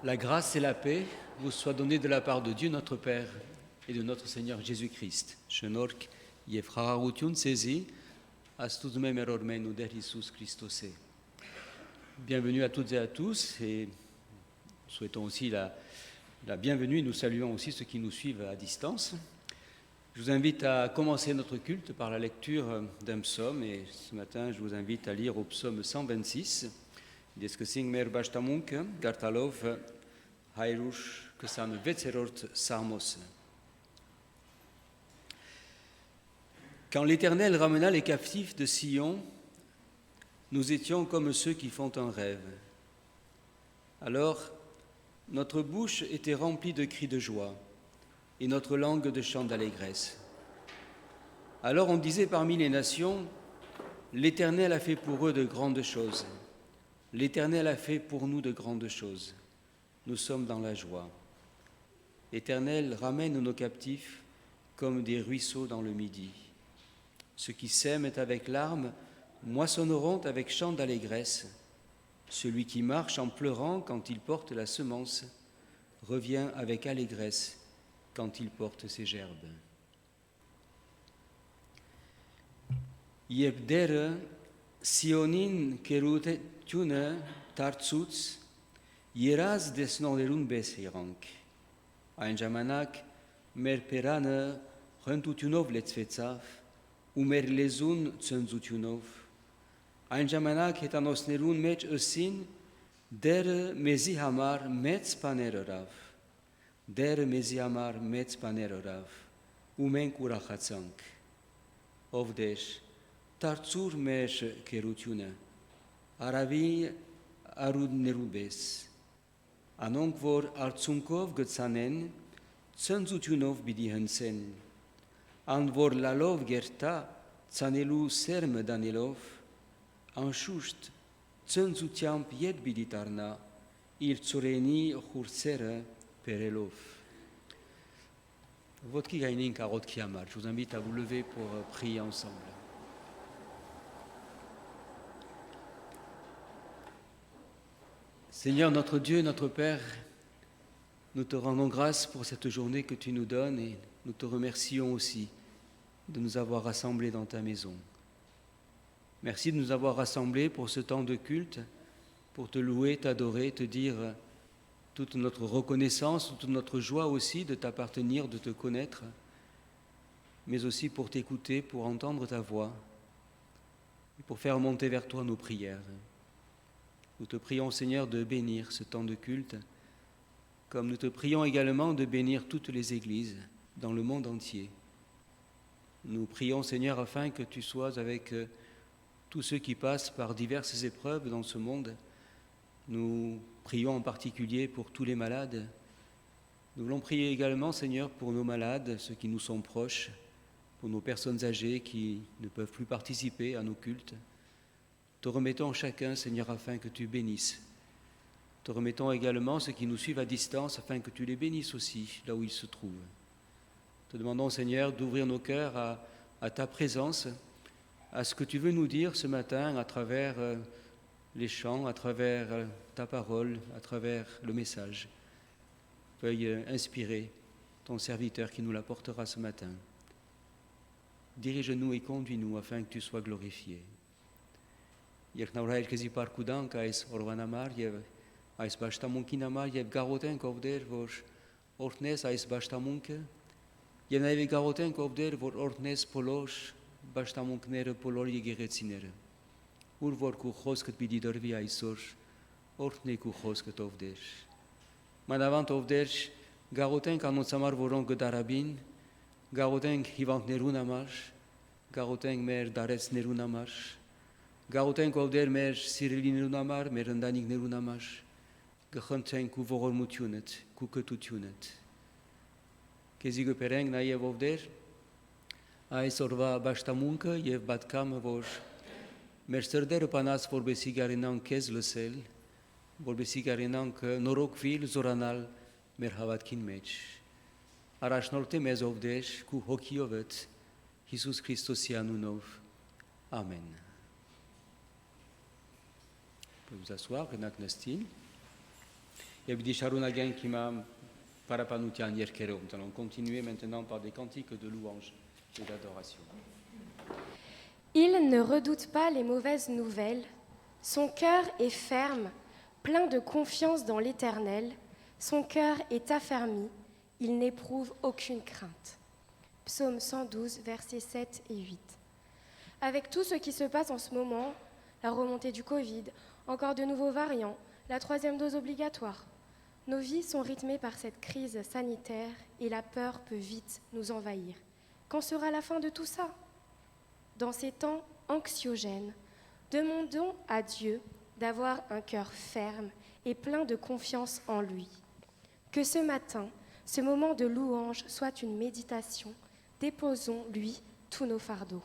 La grâce et la paix vous soient données de la part de Dieu notre Père et de notre Seigneur Jésus-Christ. Shenork Yefrarutiun Sezi, Astuzme Merormenu der Jesus Christose. Bienvenue à toutes et à tous et nous souhaitons aussi la bienvenue. Nous saluons aussi ceux qui nous suivent à distance. Je vous invite à commencer notre culte par la lecture d'un psaume et ce matin je vous invite à lire au psaume 126. Discussing mer bashtamunk, Gartalov, Hairush, Kesan Vetserort Sarmos. Quand l'Éternel ramena les captifs de Sion, nous étions comme ceux qui font un rêve. Alors, notre bouche était remplie de cris de joie et notre langue de chants d'allégresse. Alors on disait parmi les nations, l'Éternel a fait pour eux de grandes choses. L'Éternel a fait pour nous de grandes choses. Nous sommes dans la joie. L'Éternel ramène nos captifs comme des ruisseaux dans le midi. Ceux qui sèment avec larmes moissonneront avec chant d'allégresse. Celui qui marche en pleurant quand il porte la semence revient avec allégresse quand il porte ses gerbes. Yebdere Sionin kerutetiune tartsuts yeraz desnolerun besirank. Ein jamanak mer perane rentutunov letzvetsav ou mer lezun tsenzutunov. Ein jamanak hetanosnerun mech ösin der mezi hamar metz panererav. Der mezi hamar metz panererav. Umen kurachatsank. Ovdesh Tartsur mesh kerutiune, aravi arud nerubes, anonk vor artsunkov getsanen, tsanzutunov bidihensen, an vor lalov gerta, tsanelu serme danelov, an shusht, tsanzutiamp yed biditarna, il tsoreni chursere perelov. Votre gainin karot kiamar, je vous invite à vous lever pour prier ensemble. Seigneur notre Dieu, notre Père, nous te rendons grâce pour cette journée que tu nous donnes et nous te remercions aussi de nous avoir rassemblés dans ta maison. Merci de nous avoir rassemblés pour ce temps de culte, pour te louer, t'adorer, te dire toute notre reconnaissance, toute notre joie aussi de t'appartenir, de te connaître, mais aussi pour t'écouter, pour entendre ta voix et pour faire monter vers toi nos prières. Nous te prions, Seigneur, de bénir ce temps de culte, comme nous te prions également de bénir toutes les églises dans le monde entier. Nous prions, Seigneur, afin que tu sois avec tous ceux qui passent par diverses épreuves dans ce monde. Nous prions en particulier pour tous les malades. Nous voulons prier également, Seigneur, pour nos malades, ceux qui nous sont proches, pour nos personnes âgées qui ne peuvent plus participer à nos cultes. Te remettons chacun, Seigneur, afin que tu bénisses. Te remettons également ceux qui nous suivent à distance, afin que tu les bénisses aussi, là où ils se trouvent. Te demandons, Seigneur, d'ouvrir nos cœurs à ta présence, à ce que tu veux nous dire ce matin à travers les chants, à travers ta parole, à travers le message. Veuille inspirer ton serviteur qui nous l'apportera ce matin. Dirige-nous et conduis-nous afin que tu sois glorifié. Երկնավորայր քեզի պարքուդանք այս օրվանամար եւ այս բաշտամունքինամար եւ գաղութենք ով դեր որ օրհնես այս բաշտամունքը եւ նաեւ գաղութենք ով դեր որ օրհնես բոլոր բաշտամունքները բոլոր եկեղեցիները ուր որ քու խոսքդ պիտի դրվի այսօր օրհնի քու խոսքդ ով դեր մանավանդ ով դեր գաղութենք անոնց համար որոնք գդարաբին գաղութենք հիվանդներուն համար գաղութենք մեր դարեցներուն համար Գաղութենք ով դեր մեր սիրելիներուն համար, մեր ընտանիքներուն համար, գխնդրենք ու ողորմությունդ, ու կտությունդ։ Քեզի գպերենք նաև ով դեր այս օրվա բաշտամունքը եւ բատկամը, որ մեր սրդերը բանած որբեսի գարենանք քեզ լսել, որբեսի գարենանք նորոգվել, զորանալ մեր հավատքին մեջ։ Առաջնորդի մեզ ով դեր, քու հոգիովդ Հիսուս Քրիստոսի անունով։ Ամեն։ Vous asseoir, Renak Nastin. Nous allons continuer maintenant par des cantiques de louange et d'adoration. Il ne redoute pas les mauvaises nouvelles. Son cœur est ferme, plein de confiance dans l'Éternel. Son cœur est affermi, il n'éprouve aucune crainte. Psaume 112, versets 7 et 8. Avec tout ce qui se passe en ce moment, la remontée du Covid, encore de nouveaux variants, la 3e dose obligatoire, nos vies sont rythmées par cette crise sanitaire et la peur peut vite nous envahir. Quand sera la fin de tout ça ? Dans ces temps anxiogènes, demandons à Dieu d'avoir un cœur ferme et plein de confiance en lui. Que ce matin, ce moment de louange soit une méditation. Déposons-lui tous nos fardeaux.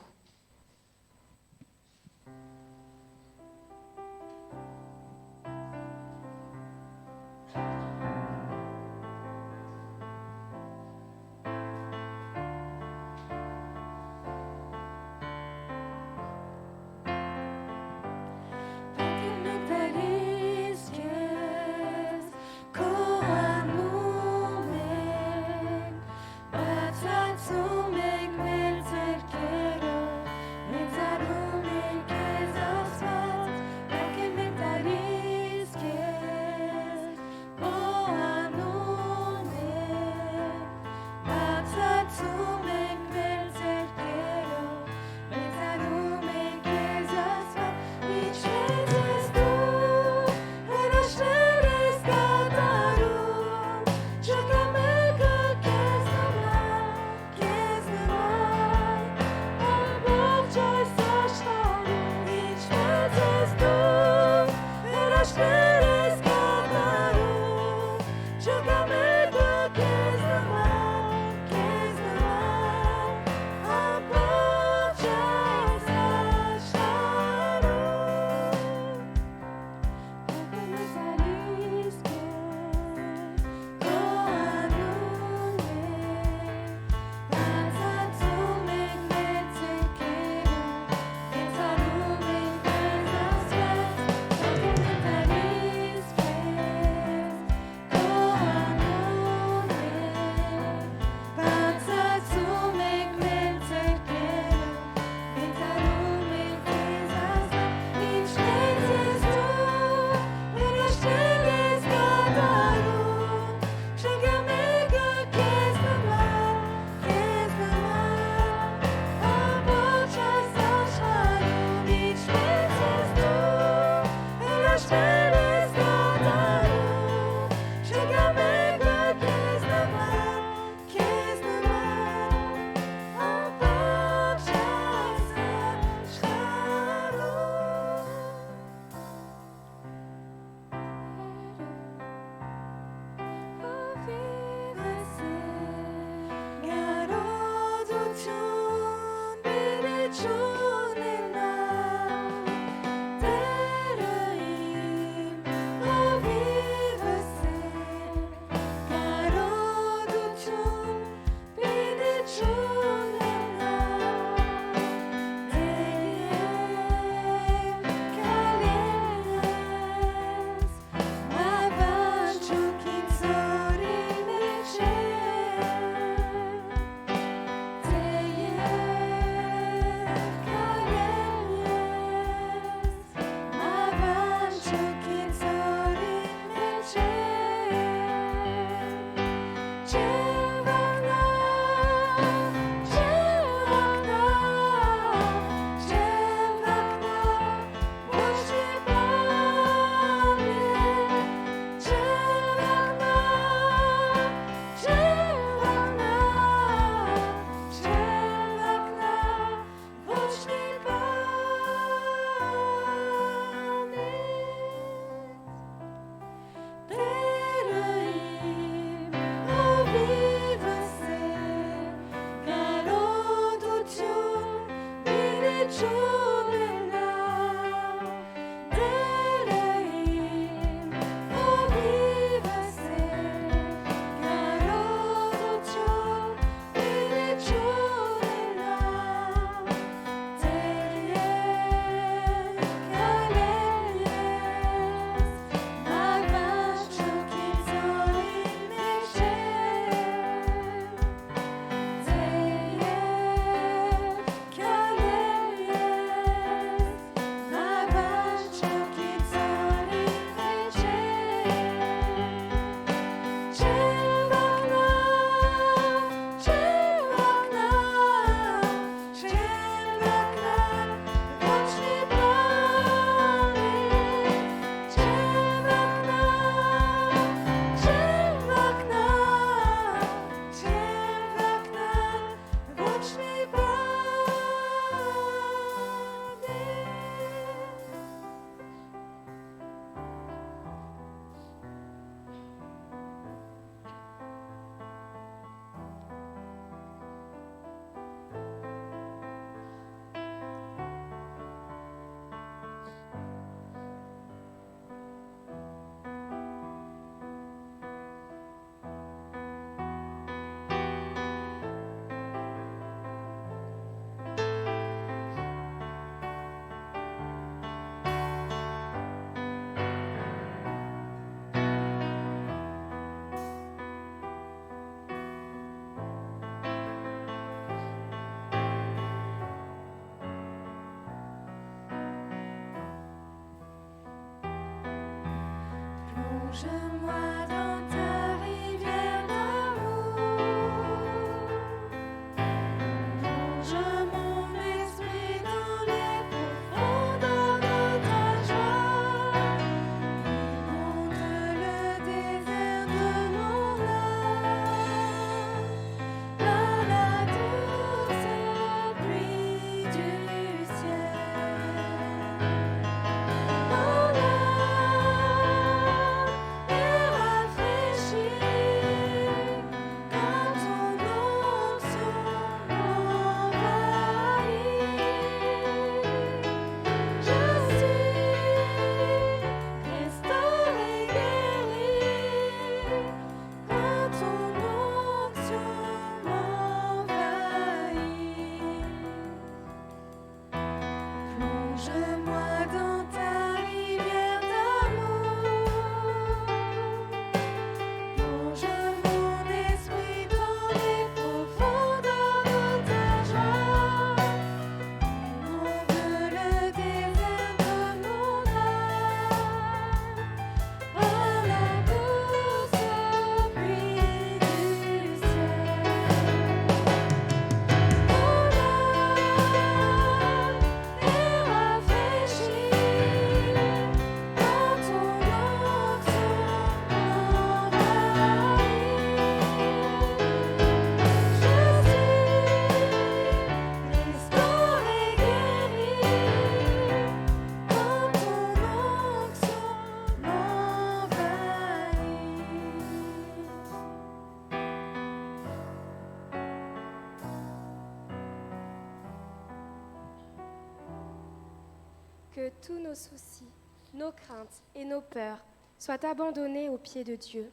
Que tous nos soucis, nos craintes et nos peurs soient abandonnés aux pieds de Dieu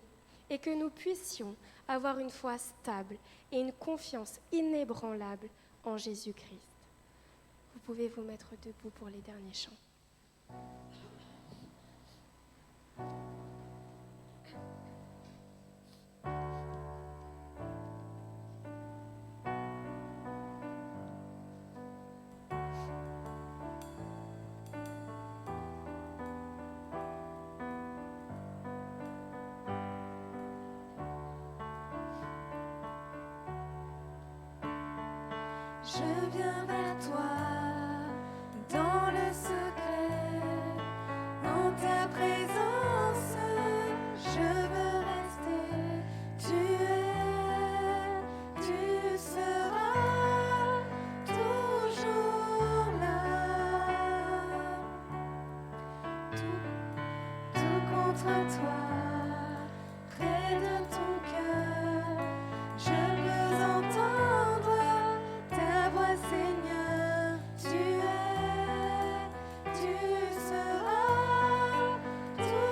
et que nous puissions avoir une foi stable et une confiance inébranlable en Jésus-Christ. Vous pouvez vous mettre debout pour les derniers chants. Je viens vers toi dans le secret, en ta présence, je veux rester. Tu seras toujours là. Tout contre toi, près de ton cœur, je peux entendre ta voix, Seigneur. Tu seras toujours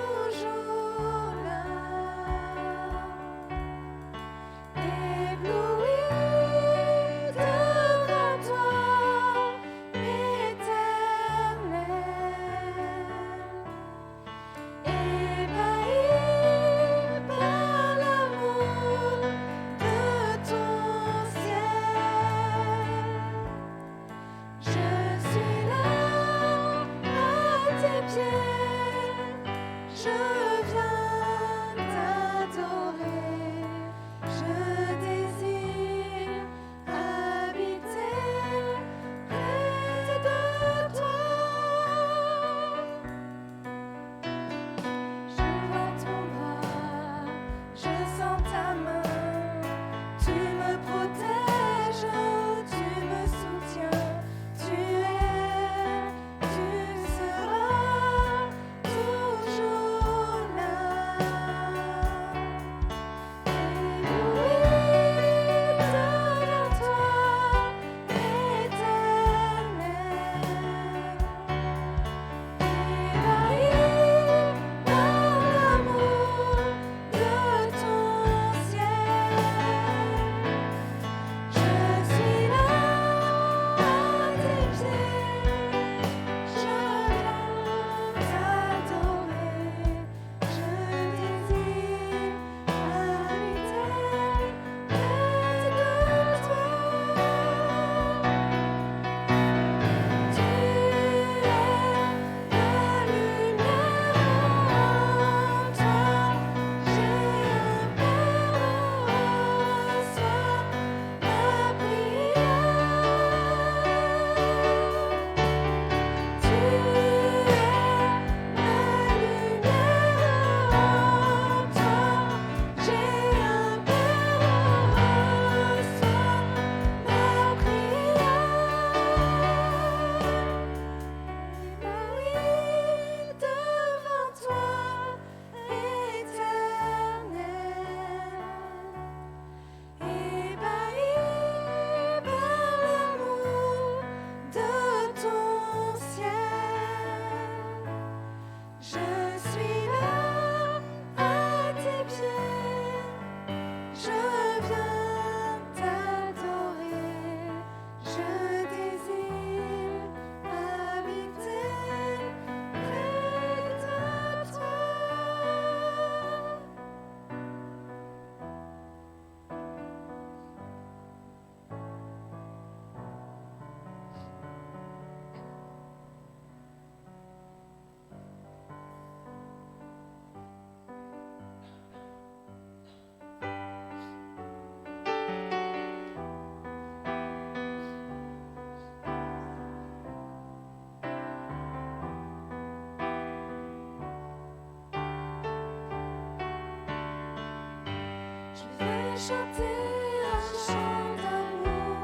chanter un chant d'amour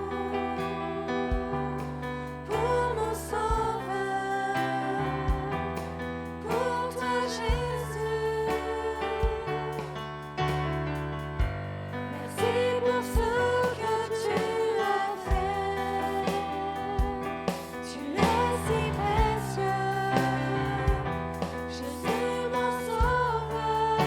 pour mon Sauveur, pour toi Jésus. Merci pour ce que tu as fait. Tu es si précieux, Jésus mon Sauveur.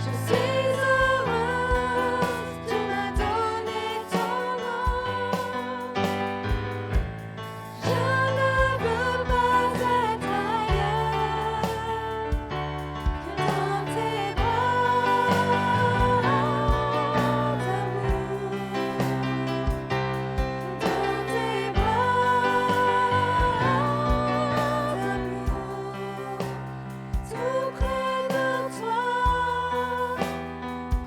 Je suis heureuse, tu m'as donné ton nom. Je ne veux pas être ailleurs que dans tes bras d'amour, dans tes bras d'amour, tout près de toi,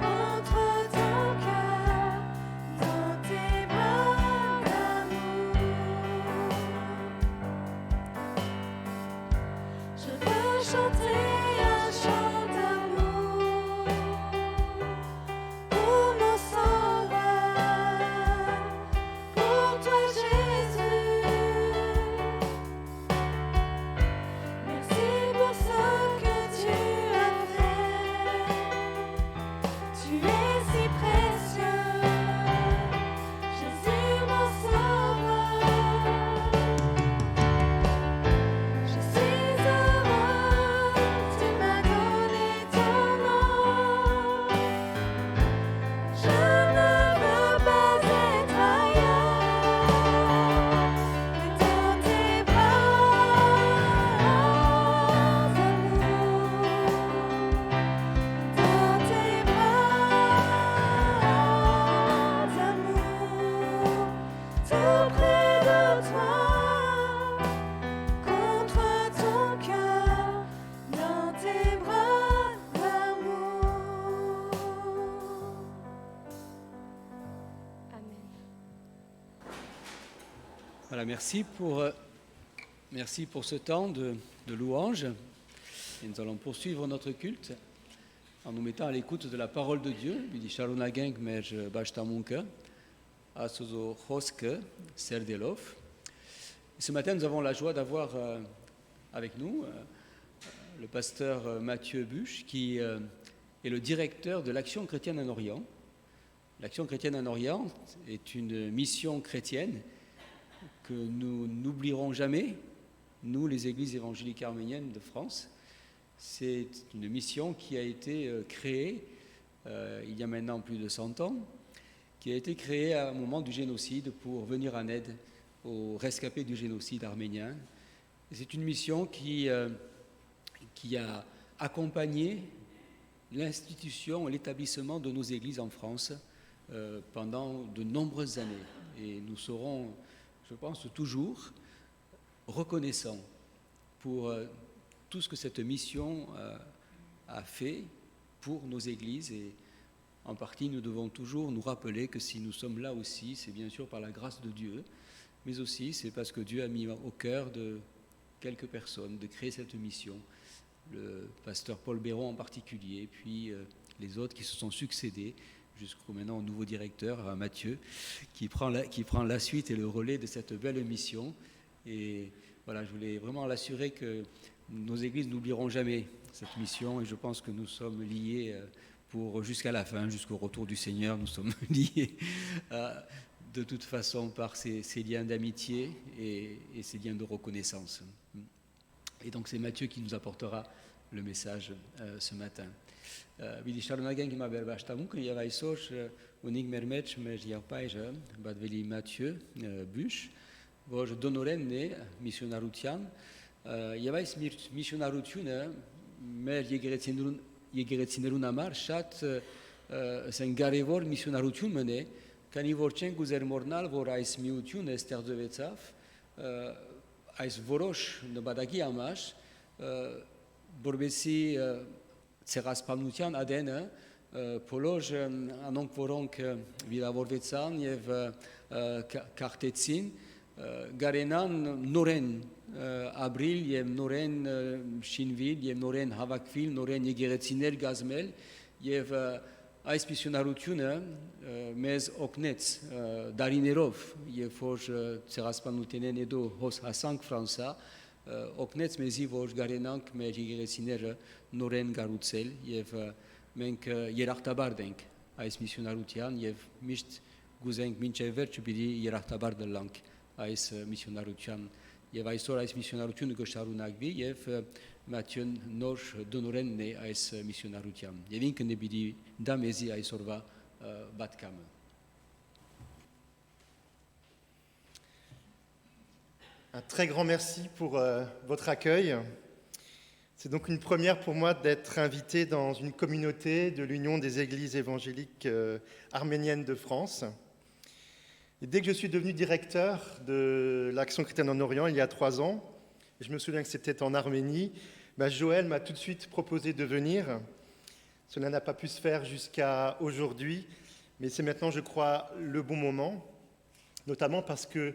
contre ton cœur, dans tes bras d'amour. Je veux chanter un chant d'amour pour mon Sauveur, pour toi Jésus. Merci pour ce que tu as fait. Tu es si précieux, Jésus mon Sauveur. Je suis heureuse, tu m'as donné ton nom. Je ne veux pas être ailleurs que dans tes bras d'amour, dans tes bras d'amour, tout près de toi, contre ton cœur, dans tes bras d'amour. Amen. Voilà, merci pour ce temps de louange. Et nous allons poursuivre notre culte en nous mettant à l'écoute de la parole de Dieu. Bidi Sharona Geng Mej Bashtamunka, Asuzo Hoske, Serdelov. Ce matin, nous avons la joie d'avoir avec nous le pasteur Mathieu Buche, qui est le directeur de l'Action chrétienne en Orient. L'Action chrétienne en Orient est une mission chrétienne que nous n'oublierons jamais, nous, les églises évangéliques arméniennes de France. C'est une mission qui a été créée il y a maintenant plus de 100 ans, qui a été créée à un moment du génocide pour venir en aide aux rescapés du génocide arménien. Et c'est une mission qui a accompagné l'institution et l'établissement de nos églises en France pendant de nombreuses années. Et nous serons, je pense, toujours reconnaissants pour tout ce que cette mission a fait pour nos églises. Et en partie, nous devons toujours nous rappeler que si nous sommes là aussi, c'est bien sûr par la grâce de Dieu, mais aussi c'est parce que Dieu a mis au cœur de quelques personnes de créer cette mission. Le pasteur Paul Béron en particulier, puis les autres qui se sont succédés, jusqu'au maintenant nouveau directeur, Mathieu, qui prend la suite et le relais de cette belle mission. Et voilà, je voulais vraiment l'assurer que nos églises n'oublieront jamais cette mission, et je pense que nous sommes liés pour jusqu'à la fin, jusqu'au retour du Seigneur, nous sommes liés de toute façon par ces liens d'amitié et ces liens de reconnaissance. Et donc c'est Mathieu qui nous apportera le message ce matin. Bidi Sharnagen qui m'a berbashtamuk, il y a Vaïsoch, unig mermech, mais il y a pas, Badveli Mathieu Buche, vos donoren ne missionarutian, il y a Vaïs missionarutian, mais Yegeretzinerun amar, chat, Sengarevor missionarutian mené, Kanivorchen Guzermornal, Vorais miutiun, Esther de Vetsaf, Ais Vorosh, Nobadagi Amash, Borbesi Tseraspamutian Adene, Poloj, Anonk Voronk, Vilavorvetsan, Yev Kartetsin, Garenan, Noren, Abril, Yev Noren, Shinvil, Yev Noren, Havakvil, Noren, Yegeretziner, Gazmel, եւ այս միսիոնարությունը մեզ օգնեց դարիներով, երբ որ ցեղասպանությունեն հետո հոս հասանք Ֆրանսա, օգնեց մեզի, որ գարենանք մեր եկեղեցիները նորեն կառուցել եւ մենք երախտաբար ենք այս միսիոնարության եւ միշտ գուզենք մինչև վերջը պիտի երախտաբար դառնանք այս միսիոնարության եւ այսօր այս միսիոնարությունը կշարունակվի եւ Մատթեոն նոր դնորենն է այս միսիոնարության եւ ինքն է պիտի դա մեզի այսօրվա բատկամը Un très grand merci pour votre accueil. C'est donc une première pour moi d'être invité dans une communauté de l'Union des Églises évangéliques arméniennes de France. Et dès que je suis devenu directeur de l'Action chrétienne en Orient, il y a 3 ans, et je me souviens que c'était en Arménie, Joël m'a tout de suite proposé de venir. Cela n'a pas pu se faire jusqu'à aujourd'hui, mais c'est maintenant, je crois, le bon moment, notamment parce que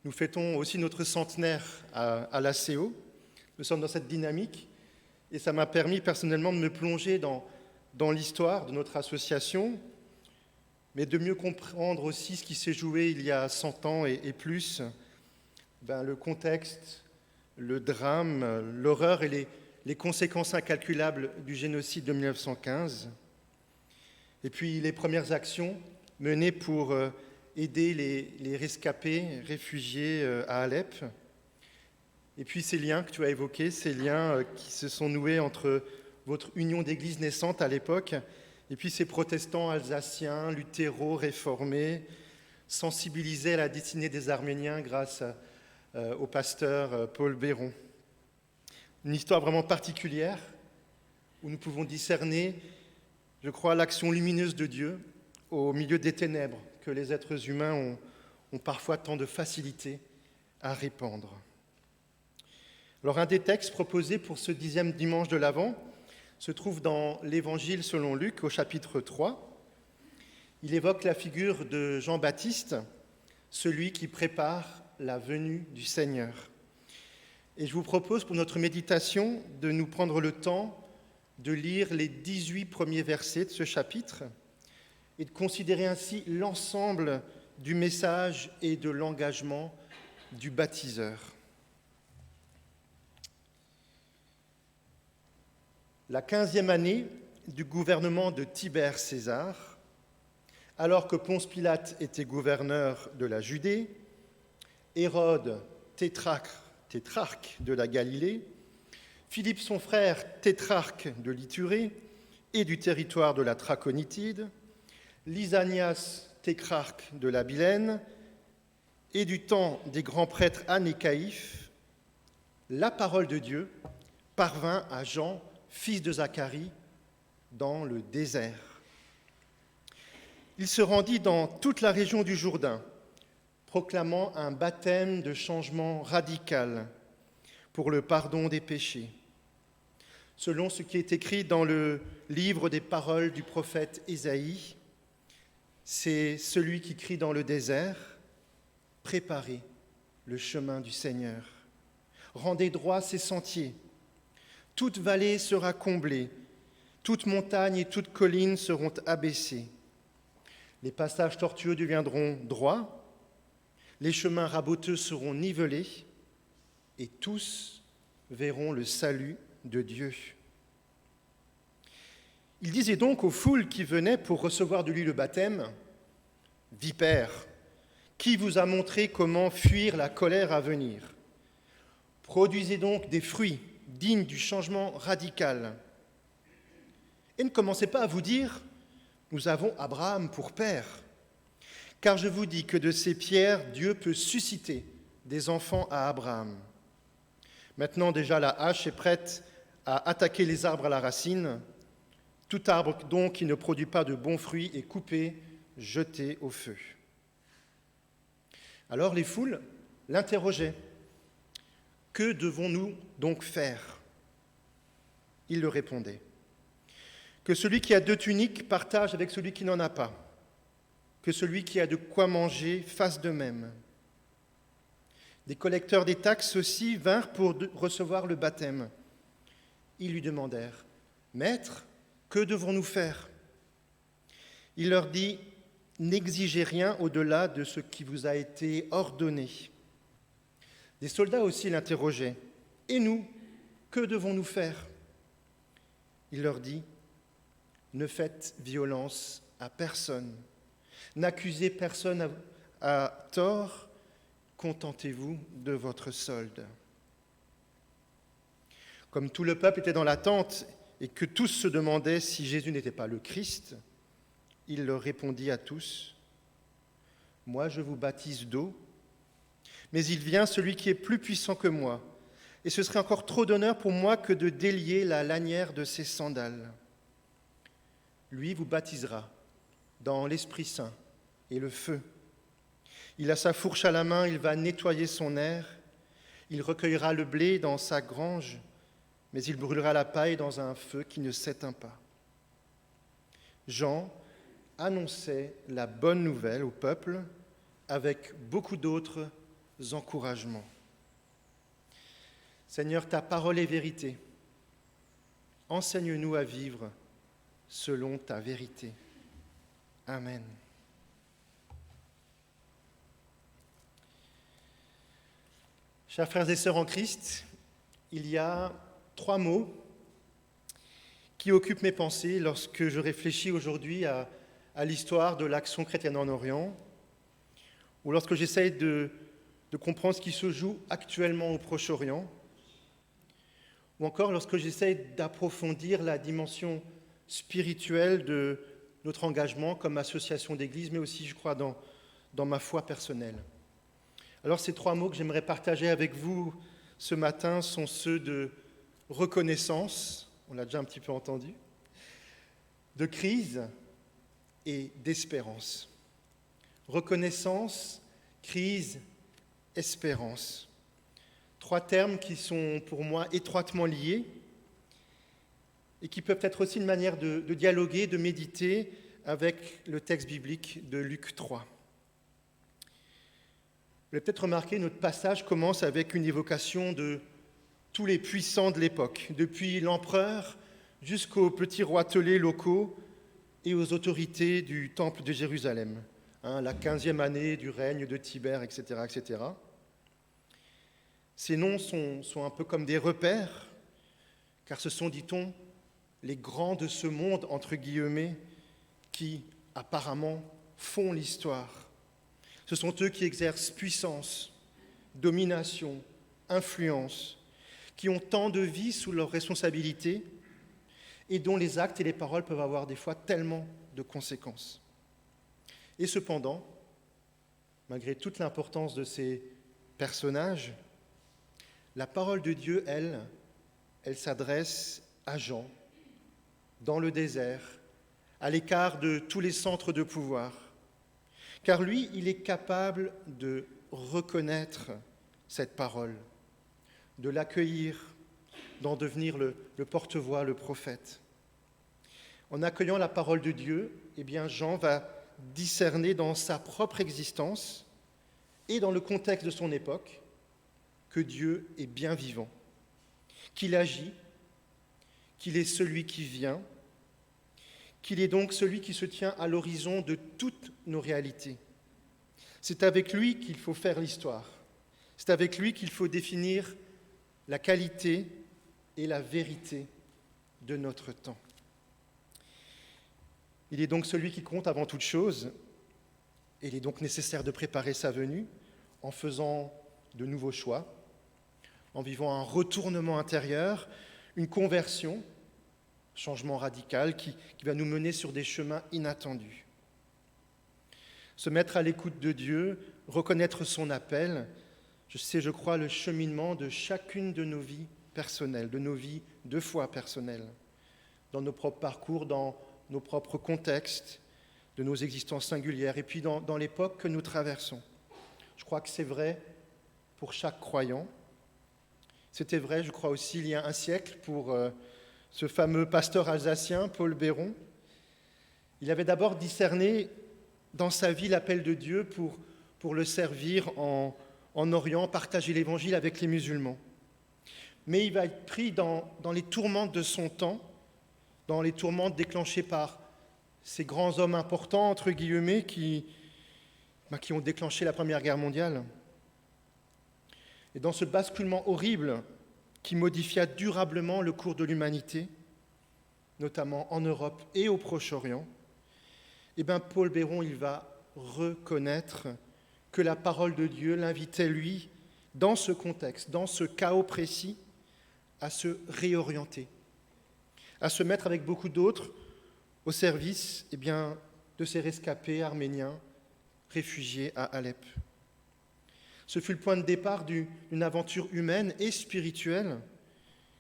nous fêtons aussi notre centenaire à l'ACO. Nous sommes dans cette dynamique et ça m'a permis personnellement de me plonger dans l'histoire de notre association, mais de mieux comprendre aussi ce qui s'est joué il y a 100 ans et plus, le contexte, le drame, l'horreur et les conséquences incalculables du génocide de 1915, et puis les premières actions menées pour aider les rescapés, réfugiés à Alep, et puis ces liens que tu as évoqués, ces liens qui se sont noués entre votre union d'église naissante à l'époque, et puis ces protestants alsaciens, luthéraux, réformés, sensibilisés à la destinée des Arméniens grâce au pasteur Paul Béron. Une histoire vraiment particulière où nous pouvons discerner, je crois, l'action lumineuse de Dieu au milieu des ténèbres que les êtres humains ont parfois tant de facilité à répandre. Alors un des textes proposés pour ce 10e dimanche de l'Avent se trouve dans l'Évangile selon Luc au chapitre 3. Il évoque la figure de Jean-Baptiste, celui qui prépare la venue du Seigneur. Et je vous propose pour notre méditation de nous prendre le temps de lire les 18 premiers versets de ce chapitre et de considérer ainsi l'ensemble du message et de l'engagement du baptiseur. La 15e année du gouvernement de Tibère César, alors que Ponce Pilate était gouverneur de la Judée, Hérode, tétrarque de la Galilée, Philippe son frère, tétrarque de l'Iturée et du territoire de la Traconitide, Lysanias, tétrarque de la Bilène, et du temps des grands prêtres Anne et Caïphe, la parole de Dieu parvint à Jean, fils de Zacharie, dans le désert. Il se rendit dans toute la région du Jourdain, proclamant un baptême de changement radical pour le pardon des péchés, selon ce qui est écrit dans le livre des paroles du prophète Ésaïe. C'est celui qui crie dans le désert, « Préparez le chemin du Seigneur, rendez droit ses sentiers. Toute vallée sera comblée, toute montagne et toute colline seront abaissées. Les passages tortueux deviendront droits, les chemins raboteux seront nivelés, et tous verront le salut de Dieu. » Il disait donc aux foules qui venaient pour recevoir de lui le baptême, « Vipères, qui vous a montré comment fuir la colère à venir? Produisez donc des fruits dignes du changement radical. Et ne commencez pas à vous dire, nous avons Abraham pour père. Car je vous dis que de ces pierres, Dieu peut susciter des enfants à Abraham. Maintenant déjà la hache est prête à attaquer les arbres à la racine. Tout arbre donc qui ne produit pas de bons fruits est coupé, jeté au feu. » Alors les foules l'interrogeaient. « Que devons-nous donc faire ?» Il leur répondait. « Que celui qui a 2 tuniques partage avec celui qui n'en a pas. Que celui qui a de quoi manger fasse de même. » Des collecteurs des taxes aussi vinrent pour recevoir le baptême. Ils lui demandèrent, « Maître, que devons-nous faire » Il leur dit « N'exigez rien au-delà de ce qui vous a été ordonné. » Des soldats aussi l'interrogeaient. « Et nous, que devons-nous faire ?» Il leur dit « Ne faites violence à personne. N'accusez personne à tort. Contentez-vous de votre solde. » Comme tout le peuple était dans l'attente et que tous se demandaient si Jésus n'était pas le Christ, il leur répondit à tous, « Moi, je vous baptise d'eau, mais il vient celui qui est plus puissant que moi, et ce serait encore trop d'honneur pour moi que de délier la lanière de ses sandales. Lui vous baptisera dans l'Esprit Saint et le feu. Il a sa fourche à la main, il va nettoyer son aire, il recueillera le blé dans sa grange, mais il brûlera la paille dans un feu qui ne s'éteint pas. » Jean annonçait la bonne nouvelle au peuple avec beaucoup d'autres encouragements. Seigneur, ta parole est vérité. Enseigne-nous à vivre selon ta vérité. Amen. Chers frères et sœurs en Christ, il y a 3 mots qui occupent mes pensées lorsque je réfléchis aujourd'hui à l'histoire de l'Action chrétienne en Orient, ou lorsque j'essaye de comprendre ce qui se joue actuellement au Proche-Orient, ou encore lorsque j'essaye d'approfondir la dimension spirituelle de notre engagement comme association d'église, mais aussi, je crois, dans ma foi personnelle. Alors ces 3 mots que j'aimerais partager avec vous ce matin sont ceux de reconnaissance, on l'a déjà un petit peu entendu, de crise et d'espérance. Reconnaissance, crise, espérance. 3 termes qui sont pour moi étroitement liés et qui peuvent être aussi une manière de dialoguer, de méditer avec le texte biblique de Luc 3. Vous l'avez peut-être remarqué, notre passage commence avec une évocation de tous les puissants de l'époque, depuis l'empereur jusqu'aux petits roitelets locaux et aux autorités du temple de Jérusalem, la 15e année du règne de Tibère, etc., etc. Ces noms sont un peu comme des repères, car ce sont, dit-on, les grands de ce monde, entre guillemets, qui apparemment font l'histoire. Ce sont eux qui exercent puissance, domination, influence, qui ont tant de vie sous leur responsabilité et dont les actes et les paroles peuvent avoir des fois tellement de conséquences. Et cependant, malgré toute l'importance de ces personnages, la parole de Dieu, elle s'adresse à Jean, dans le désert, à l'écart de tous les centres de pouvoir. Car lui, il est capable de reconnaître cette parole, de l'accueillir, d'en devenir le porte-voix, le prophète. En accueillant la parole de Dieu, eh bien Jean va discerner dans sa propre existence et dans le contexte de son époque que Dieu est bien vivant, qu'il agit, qu'il est celui qui vient, qu'il est donc celui qui se tient à l'horizon de toutes nos réalités. C'est avec lui qu'il faut faire l'histoire. C'est avec lui qu'il faut définir la qualité et la vérité de notre temps. Il est donc celui qui compte avant toute chose, et il est donc nécessaire de préparer sa venue en faisant de nouveaux choix, en vivant un retournement intérieur, une conversion, changement radical qui va nous mener sur des chemins inattendus. Se mettre à l'écoute de Dieu, reconnaître son appel, je crois, le cheminement de chacune de nos vies personnelles, de nos vies de foi personnelles, dans nos propres parcours, dans nos propres contextes, de nos existences singulières, et puis dans l'époque que nous traversons. Je crois que c'est vrai pour chaque croyant. C'était vrai, je crois aussi, il y a un siècle pour ce fameux pasteur alsacien, Paul Béron. Il avait d'abord discerné dans sa vie l'appel de Dieu pour le servir en Orient, partager l'Évangile avec les musulmans. Mais il va être pris dans les tourmentes de son temps, dans les tourmentes déclenchées par ces grands hommes importants, entre guillemets, qui ont déclenché la Première Guerre mondiale. Et dans ce basculement horrible qui modifia durablement le cours de l'humanité, notamment en Europe et au Proche-Orient, Paul Béron, il va reconnaître que la parole de Dieu l'invitait, lui, dans ce contexte, dans ce chaos précis, à se réorienter, à se mettre avec beaucoup d'autres au service de ces rescapés arméniens réfugiés à Alep. Ce fut le point de départ d'une aventure humaine et spirituelle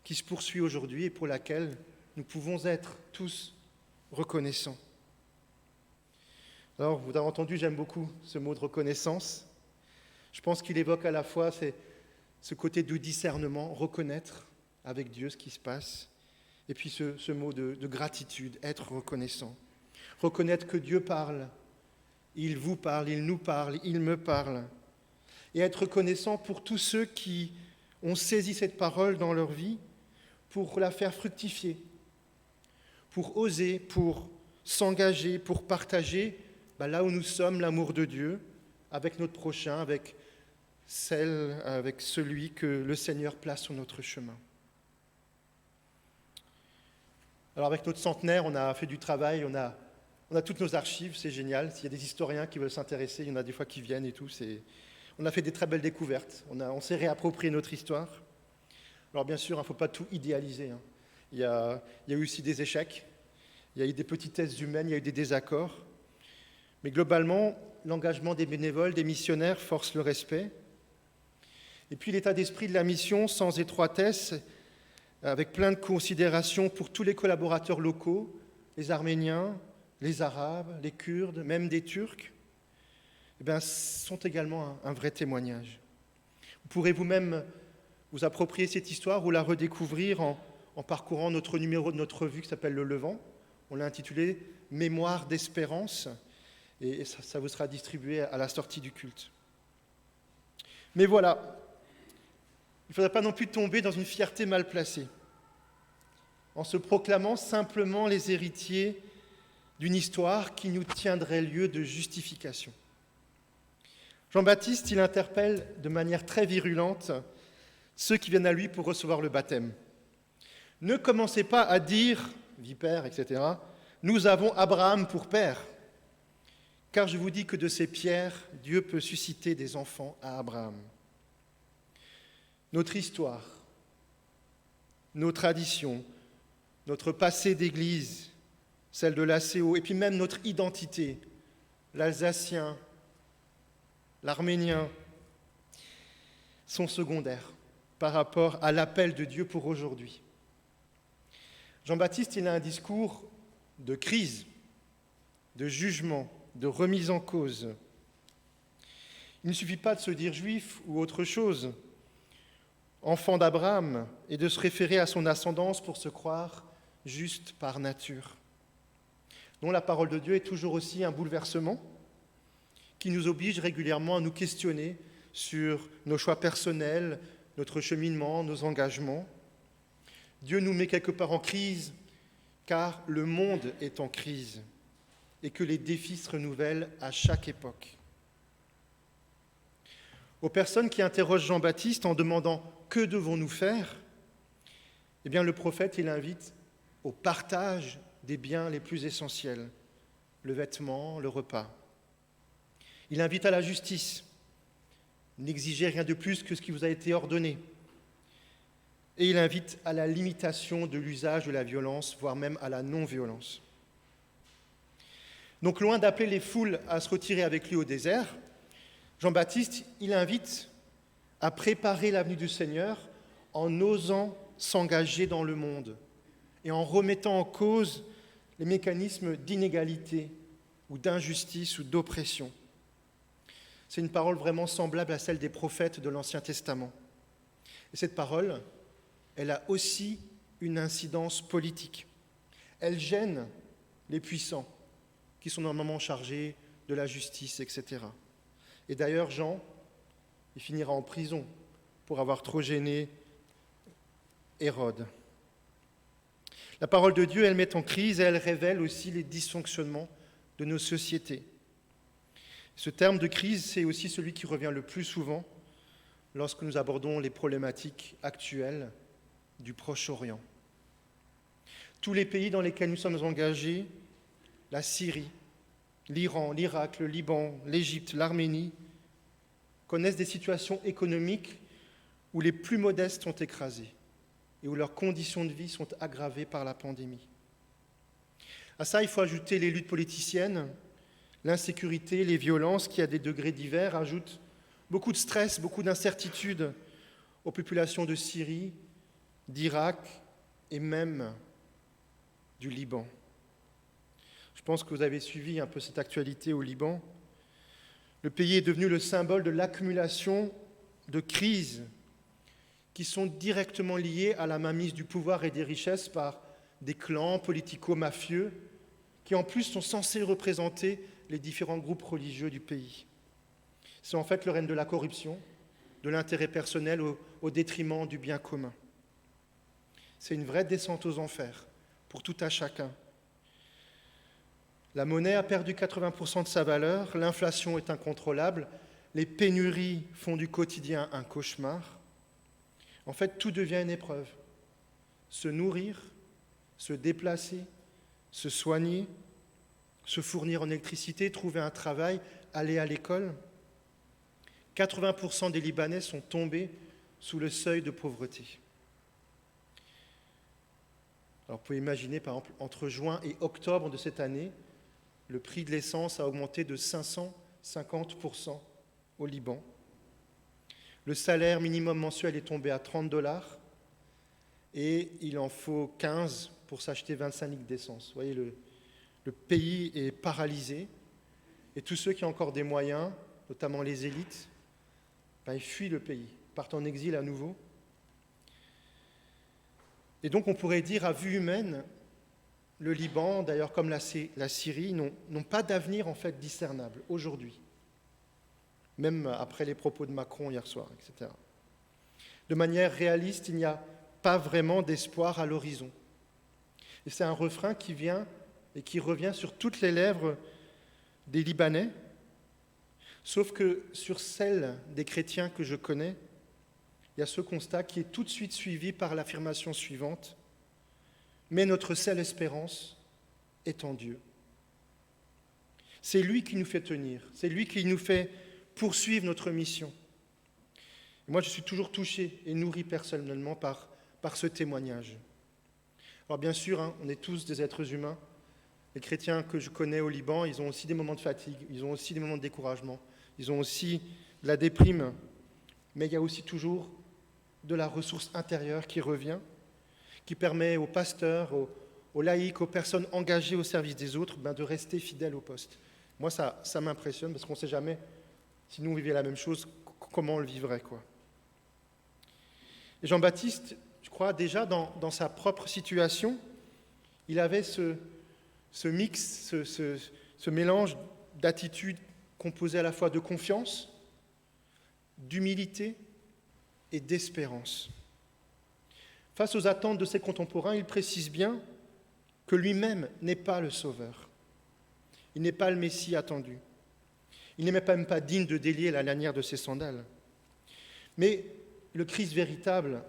qui se poursuit aujourd'hui et pour laquelle nous pouvons être tous reconnaissants. Alors, vous avez entendu, j'aime beaucoup ce mot de reconnaissance. Je pense qu'il évoque à la fois ce côté de discernement, reconnaître avec Dieu ce qui se passe, et puis ce mot de gratitude, être reconnaissant. Reconnaître que Dieu parle, il vous parle, il nous parle, il me parle. Et être reconnaissant pour tous ceux qui ont saisi cette parole dans leur vie pour la faire fructifier, pour oser, pour s'engager, pour partager là où nous sommes l'amour de Dieu avec notre prochain, avec celui que le Seigneur place sur notre chemin. Alors avec notre centenaire, on a fait du travail, on a toutes nos archives, c'est génial. S'il y a des historiens qui veulent s'intéresser, il y en a des fois qui viennent et tout. On a fait des très belles découvertes, on s'est réapproprié notre histoire. Alors bien sûr, il ne faut pas tout idéaliser. Il y a eu aussi des échecs, il y a eu des petitesses humaines, il y a eu des désaccords. Mais globalement, l'engagement des bénévoles, des missionnaires force le respect. Et puis l'état d'esprit de la mission, sans étroitesse, avec plein de considérations pour tous les collaborateurs locaux, les Arméniens, les Arabes, les Kurdes, même des Turcs, sont également un vrai témoignage. Vous pourrez vous-même vous approprier cette histoire ou la redécouvrir en parcourant notre numéro de notre revue qui s'appelle Le Levant. On l'a intitulé « Mémoire d'espérance » et ça vous sera distribué à la sortie du culte. Mais voilà, il ne faudrait pas non plus tomber dans une fierté mal placée, en se proclamant simplement les héritiers d'une histoire qui nous tiendrait lieu de justification. Jean-Baptiste, il interpelle de manière très virulente ceux qui viennent à lui pour recevoir le baptême. Ne commencez pas à dire, vipère, etc., nous avons Abraham pour père, car je vous dis que de ces pierres, Dieu peut susciter des enfants à Abraham. Notre histoire, nos traditions, notre passé d'Église, celle de l'ACO, et puis même notre identité, l'Alsacien, l'Arménien, sont secondaires par rapport à l'appel de Dieu pour aujourd'hui. Jean-Baptiste, il a un discours de crise, de jugement, de remise en cause. Il ne suffit pas de se dire juif ou autre chose, enfant d'Abraham, et de se référer à son ascendance pour se croire juste par nature. Non, la parole de Dieu est toujours aussi un bouleversement qui nous oblige régulièrement à nous questionner sur nos choix personnels, notre cheminement, nos engagements. Dieu nous met quelque part en crise, car le monde est en crise et que les défis se renouvellent à chaque époque. Aux personnes qui interrogent Jean-Baptiste en demandant « Que devons-nous faire ?», le prophète, il invite au partage des biens les plus essentiels, le vêtement, le repas. Il invite à la justice. N'exigez rien de plus que ce qui vous a été ordonné. Et il invite à la limitation de l'usage de la violence, voire même à la non-violence. Donc, loin d'appeler les foules à se retirer avec lui au désert, Jean-Baptiste, il invite à préparer l'avenue du Seigneur en osant s'engager dans le monde et en remettant en cause les mécanismes d'inégalité ou d'injustice ou d'oppression. C'est une parole vraiment semblable à celle des prophètes de l'Ancien Testament. Et cette parole, elle a aussi une incidence politique. Elle gêne les puissants qui sont normalement chargés de la justice, etc. Et d'ailleurs, Jean, il finira en prison pour avoir trop gêné Hérode. La parole de Dieu, elle met en crise et elle révèle aussi les dysfonctionnements de nos sociétés. Ce terme de crise, c'est aussi celui qui revient le plus souvent lorsque nous abordons les problématiques actuelles du Proche-Orient. Tous les pays dans lesquels nous sommes engagés, la Syrie, l'Iran, l'Irak, le Liban, l'Égypte, l'Arménie, connaissent des situations économiques où les plus modestes sont écrasés et où leurs conditions de vie sont aggravées par la pandémie. À ça, il faut ajouter les luttes politiciennes, l'insécurité, les violences qui, à des degrés divers, ajoutent beaucoup de stress, beaucoup d'incertitudes aux populations de Syrie, d'Irak et même du Liban. Je pense que vous avez suivi un peu cette actualité au Liban. Le pays est devenu le symbole de l'accumulation de crises qui sont directement liées à la mainmise du pouvoir et des richesses par des clans politico-mafieux qui en plus sont censés représenter les différents groupes religieux du pays. C'est en fait le règne de la corruption, de l'intérêt personnel au détriment du bien commun. C'est une vraie descente aux enfers pour tout un chacun. La monnaie a perdu 80% de sa valeur, l'inflation est incontrôlable, les pénuries font du quotidien un cauchemar. En fait, tout devient une épreuve. Se nourrir, se déplacer, se soigner, se fournir en électricité, trouver un travail, aller à l'école. 80% des Libanais sont tombés sous le seuil de pauvreté. Alors, vous pouvez imaginer, par exemple, entre juin et octobre de cette année, le prix de l'essence a augmenté de 550% au Liban. Le salaire minimum mensuel est tombé à $30 et il en faut 15 pour s'acheter 25 litres d'essence. Vous voyez, le pays est paralysé et tous ceux qui ont encore des moyens, notamment les élites, ils fuient le pays, partent en exil à nouveau. Et donc on pourrait dire à vue humaine, le Liban, d'ailleurs comme la Syrie, n'ont pas d'avenir en fait discernable aujourd'hui, même après les propos de Macron hier soir, etc. De manière réaliste, il n'y a pas vraiment d'espoir à l'horizon. Et c'est un refrain qui vient et qui revient sur toutes les lèvres des Libanais, sauf que sur celles des chrétiens que je connais, il y a ce constat qui est tout de suite suivi par l'affirmation suivante: mais notre seule espérance est en Dieu. C'est lui qui nous fait tenir, c'est lui qui nous fait poursuivre notre mission. Et moi, je suis toujours touché et nourri personnellement par ce témoignage. Alors bien sûr, on est tous des êtres humains. Les chrétiens que je connais au Liban, ils ont aussi des moments de fatigue, ils ont aussi des moments de découragement, ils ont aussi de la déprime, mais il y a aussi toujours de la ressource intérieure qui revient, qui permet aux pasteurs, aux laïcs, aux personnes engagées au service des autres, de rester fidèles au poste. Moi, ça m'impressionne parce qu'on ne sait jamais, si nous on vivait la même chose, comment on le vivrait, quoi. Et Jean-Baptiste, je crois déjà dans sa propre situation, il avait ce mix, ce mélange d'attitudes composées à la fois de confiance, d'humilité et d'espérance. Face aux attentes de ses contemporains, il précise bien que lui-même n'est pas le Sauveur. Il n'est pas le Messie attendu. Il n'est même pas digne de délier la lanière de ses sandales. Mais le Christ véritable,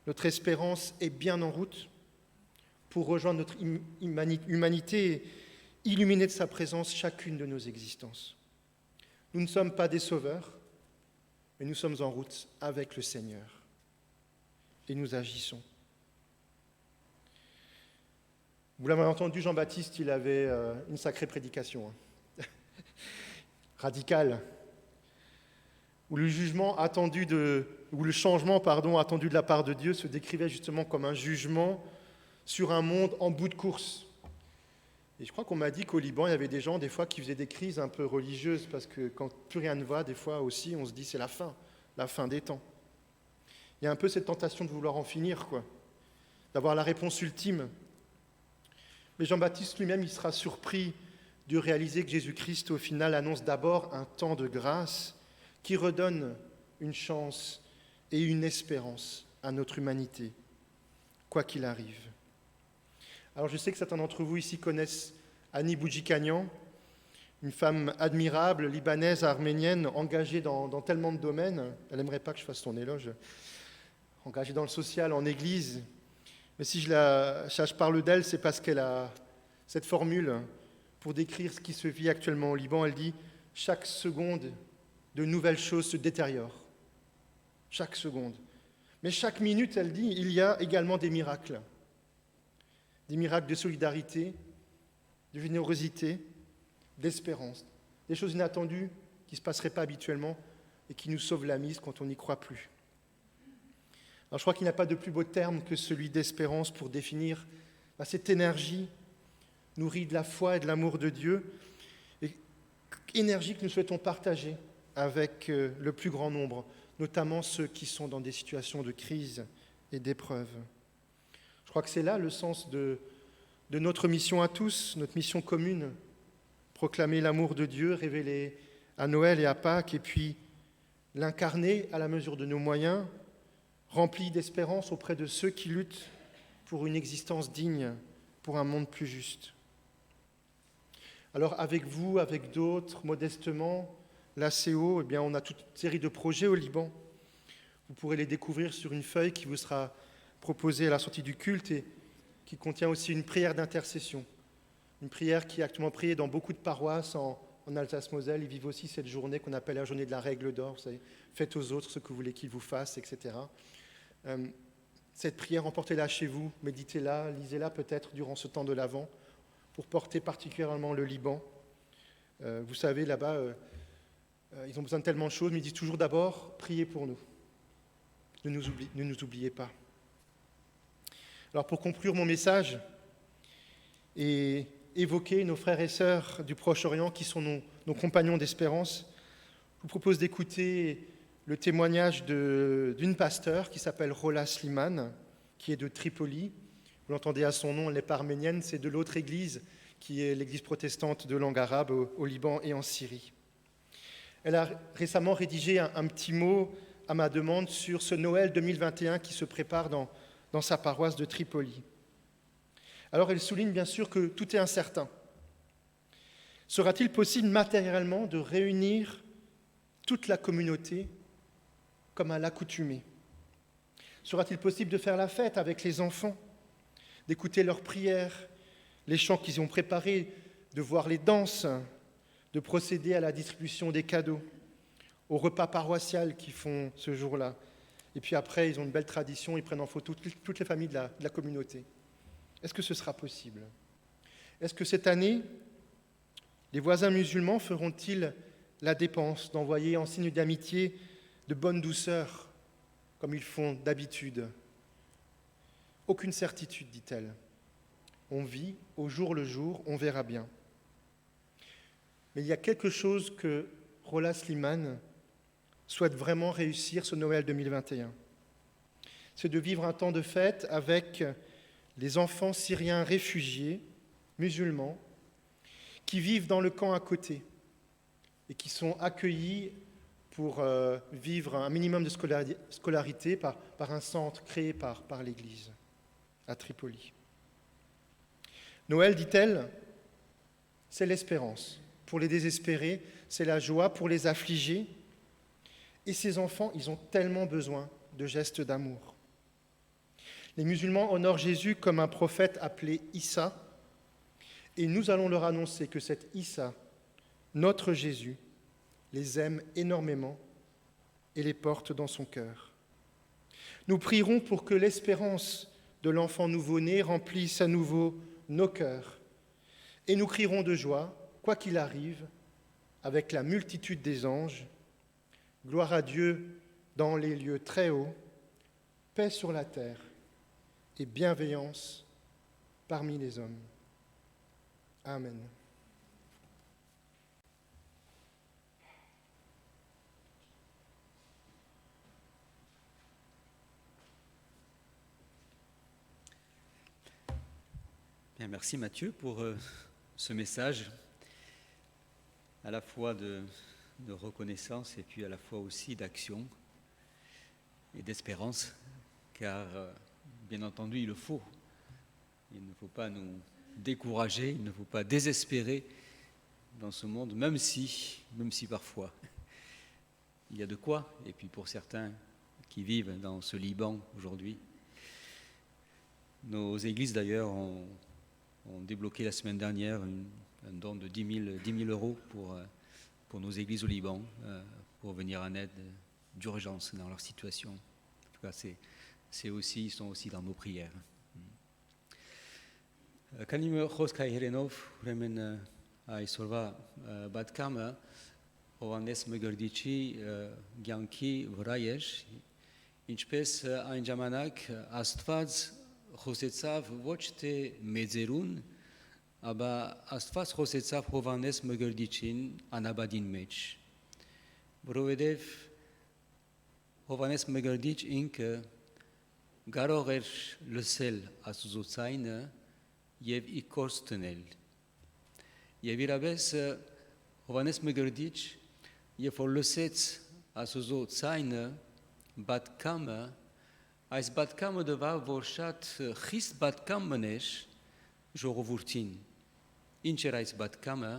notre espérance, est bien en route pour rejoindre notre humanité et illuminer de sa présence chacune de nos existences. Nous ne sommes pas des sauveurs, mais nous sommes en route avec le Seigneur. Et nous agissons. Vous l'avez entendu, Jean-Baptiste, il avait une sacrée prédication, radicale, où le changement attendu de la part de Dieu se décrivait justement comme un jugement sur un monde en bout de course. Et je crois qu'on m'a dit qu'au Liban, il y avait des gens, des fois, qui faisaient des crises un peu religieuses, parce que quand plus rien ne va, des fois aussi, on se dit c'est la fin des temps. Il y a un peu cette tentation de vouloir en finir, quoi, d'avoir la réponse ultime. Mais Jean-Baptiste lui-même, il sera surpris de réaliser que Jésus-Christ, au final, annonce d'abord un temps de grâce qui redonne une chance et une espérance à notre humanité, quoi qu'il arrive. Alors je sais que certains d'entre vous ici connaissent Annie Boudjikanian, une femme admirable, libanaise, arménienne, engagée dans tellement de domaines. Elle n'aimerait pas que je fasse son éloge. Engagée dans le social, en église. Mais si je parle d'elle, c'est parce qu'elle a cette formule pour décrire ce qui se vit actuellement au Liban. Elle dit « Chaque seconde, de nouvelles choses se détériorent. Chaque seconde. Mais chaque minute, elle dit, il y a également des miracles. Des miracles de solidarité, de générosité, d'espérance. Des choses inattendues qui ne se passeraient pas habituellement et qui nous sauvent la mise quand on n'y croit plus. » Alors je crois qu'il n'y a pas de plus beau terme que celui d'espérance pour définir cette énergie nourrie de la foi et de l'amour de Dieu, et énergie que nous souhaitons partager avec le plus grand nombre, notamment ceux qui sont dans des situations de crise et d'épreuve. Je crois que c'est là le sens de notre mission à tous, notre mission commune, proclamer l'amour de Dieu, révélé à Noël et à Pâques, et puis l'incarner à la mesure de nos moyens, rempli d'espérance auprès de ceux qui luttent pour une existence digne, pour un monde plus juste. Alors avec vous, avec d'autres, modestement, l'ACO, on a toute une série de projets au Liban. Vous pourrez les découvrir sur une feuille qui vous sera proposée à la sortie du culte et qui contient aussi une prière d'intercession. Une prière qui est actuellement priée dans beaucoup de paroisses en Alsace-Moselle. Ils vivent aussi cette journée qu'on appelle la journée de la règle d'or. Vous savez, faites aux autres ce que vous voulez qu'ils vous fassent, etc. Cette prière, emportez-la chez vous, méditez-la, lisez-la peut-être durant ce temps de l'Avent, pour porter particulièrement le Liban. Vous savez, là-bas, ils ont besoin de tellement de choses, mais ils disent toujours d'abord, priez pour nous. Ne nous oubliez pas. Alors pour conclure mon message et évoquer nos frères et sœurs du Proche-Orient qui sont nos compagnons d'espérance, je vous propose d'écouter le témoignage d'une pasteure qui s'appelle Rola Slimane, qui est de Tripoli. Vous l'entendez à son nom, elle n'est pas arménienne, c'est de l'autre église, qui est l'église protestante de langue arabe au Liban et en Syrie. Elle a récemment rédigé un petit mot à ma demande sur ce Noël 2021 qui se prépare dans sa paroisse de Tripoli. Alors elle souligne bien sûr que tout est incertain. Sera-t-il possible matériellement de réunir toute la communauté comme à l'accoutumée? Sera-t-il possible de faire la fête avec les enfants, d'écouter leurs prières, les chants qu'ils ont préparés, de voir les danses, de procéder à la distribution des cadeaux, au repas paroissial qu'ils font ce jour-là? Et puis après, ils ont une belle tradition, ils prennent en photo toutes les familles de la communauté. Est-ce que ce sera possible? Est-ce que cette année, les voisins musulmans feront-ils la dépense d'envoyer en signe d'amitié de bonne douceur, comme ils font d'habitude? Aucune certitude, dit-elle. On vit au jour le jour, on verra bien. Mais il y a quelque chose que Rola Slimane souhaite vraiment réussir ce Noël 2021. C'est de vivre un temps de fête avec les enfants syriens réfugiés, musulmans, qui vivent dans le camp à côté et qui sont accueillis pour vivre un minimum de scolarité par un centre créé par l'Église à Tripoli. Noël, dit-elle, c'est l'espérance. Pour les désespérés, c'est la joie. Pour les affligés, et ces enfants, ils ont tellement besoin de gestes d'amour. Les musulmans honorent Jésus comme un prophète appelé Issa, et nous allons leur annoncer que cet Issa, notre Jésus, les aime énormément et les porte dans son cœur. Nous prierons pour que l'espérance de l'enfant nouveau-né remplisse à nouveau nos cœurs, et nous crierons de joie, quoi qu'il arrive, avec la multitude des anges. Gloire à Dieu dans les lieux très hauts, paix sur la terre et bienveillance parmi les hommes. Amen. Bien, merci Mathieu pour ce message, à la fois de reconnaissance et puis à la fois aussi d'action et d'espérance, car bien entendu il le faut Il ne faut pas nous décourager, il ne faut pas désespérer dans ce monde, même si parfois il y a de quoi. Et puis pour certains qui vivent dans ce Liban aujourd'hui, nos églises d'ailleurs ont débloqué la semaine dernière un don de 10 000 euros pour nos églises au Liban, pour venir en aide d'urgence dans leur situation. En tout cas, ils sont aussi dans nos prières. Քանի մի խոսքայի հերենով ուրեմն այսօրվա բադկամը Հովհաննես Մգրդիչի ցանկի վրա էր, ինչպես այն ժամանակ Աստված խոսեցավ ոչ թե մեծերուն, ապա Աստված խոսեցավ Հովհաննես Մգրդիչին անաբադին մեջ, որովհետև Հովհաննես Մգրդիչ ինքը կարող էր լսել Աստծո ձայնը եւ իքորս տնել։ Եվ իրապես Հովհաննես Մգրդիչ, երբ որ լսեց Աստծո ձայնը, բադկամը, այս բադկամը դվավ, որ շատ խիստ բադկամ մներ ժողովրդին։ Ինչ էր այս բադկամը։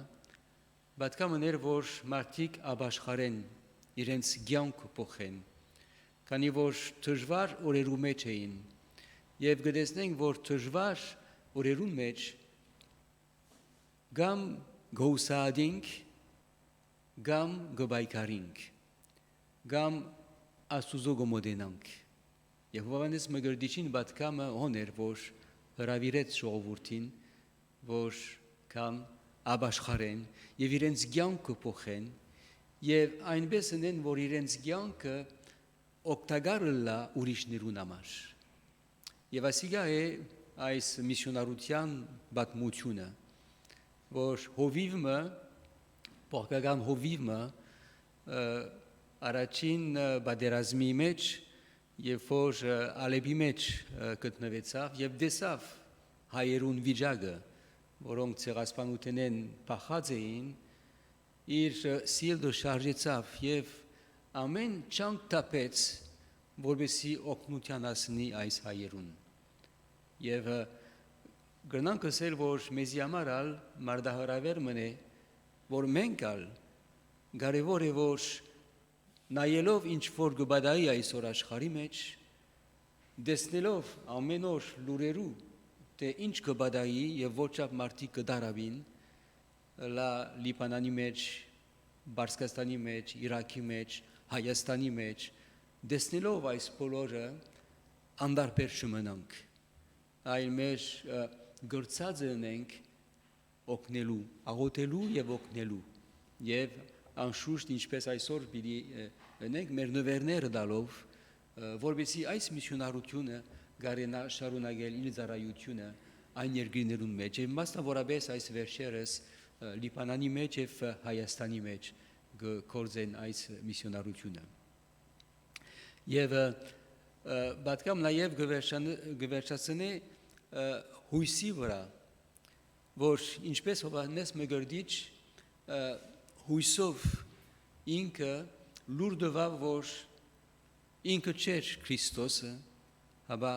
Բադկամը էր, որ մարդիկ ապաշխարեն, իրենց կյանքը փոխեն, քանի որ դժվար օրերու մեջ էին, եւ գտեսնենք, որ դժվար օրերուն մեջ գամ գոուսադինք, գամ գբայկարինք, գամ Աստուծո գոմոդենանք։ Եվ Հովհաննես Մգրդիչին բադկամը հոներ, որ հրավիրեց ժողովրդին, որ կան ապաշխարեն եւ իրենց կյանքը փոխեն եւ այնպես ընեն, որ իրենց կյանքը օգտակար լա ուրիշներուն համար։ Եվ ասիգա է այս միսիոնարության բացմությունը, որ հովիվը, փոխական հովիվը առաջին բادرազմի մեջ, երբ որ Ալեպի մեջ գտնվեցավ եւ տեսավ հայերուն վիճակը, որոնք ցեղասպանութենեն փախած էին, իր սիրտը շարժեցավ եւ ամեն չանք տապեց, որպեսզի օգնության հասնի այս հայերուն։ Եվ գրնանք ասել, որ մեզի համար ալ մարդահրավեր մնե, որ մենք ալ կարևոր է, որ նայելով ինչ որ գբադայի այսօր աշխարհի մեջ, տեսնելով ամեն օր լուրերու, թե ինչ գբադայի եւ ոչափ մարդիկ կդարավին, լա Լիբանանի մեջ, Բարսկաստանի մեջ, Իրաքի մեջ, Հայաստանի մեջ, տեսնելով այս բոլորը անդարբեր չմնանք, այլ մեր գործած ենք օգնելու, աղոթելու եւ օգնելու եւ անշուշտ ինչպես այսօր պիտի ունենք մեր նվերները դալով, որովհետեւ այս միսիոնարությունը գարենա շարունակել իր ծառայությունը այն երկրներուն մեջ եւ մասնավորապես այս վերջերս Լիբանանի մեջ եւ Հայաստանի մեջ գործեն այս միսիոնարությունը։ Եվ բադկամ նաեւ գվերչացնի հույսի վրա, որ ինչպես Հովհաննես Մգրդիչ հույսով ինքը լուր դվավ, որ ինքը չէր Քրիստոսը, հապա